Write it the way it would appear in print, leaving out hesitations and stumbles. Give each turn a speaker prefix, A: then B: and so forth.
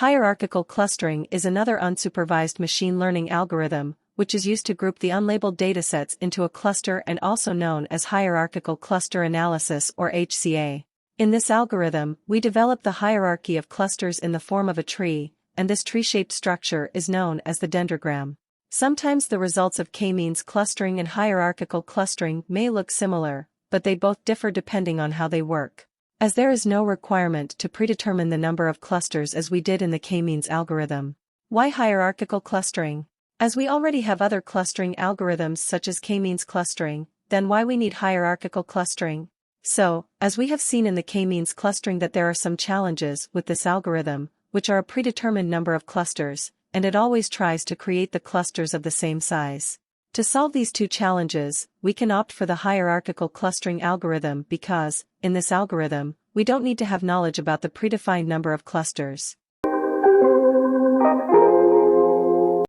A: Hierarchical clustering is another unsupervised machine learning algorithm, which is used to group the unlabeled datasets into a cluster and also known as hierarchical cluster analysis or HCA. In this algorithm, we develop the hierarchy of clusters in the form of a tree, and this tree-shaped structure is known as the dendrogram. Sometimes the results of k-means clustering and hierarchical clustering may look similar, but they both differ depending on how they work. As there is no requirement to predetermine the number of clusters as we did in the k-means algorithm. Why hierarchical clustering? As we already have other clustering algorithms such as k-means clustering, then why we need hierarchical clustering? So, as we have seen in the k-means clustering that there are some challenges with this algorithm, which are a predetermined number of clusters, and it always tries to create the clusters of the same size. To solve these two challenges, we can opt for the hierarchical clustering algorithm because, in this algorithm, we don't need to have knowledge about the predefined number of clusters.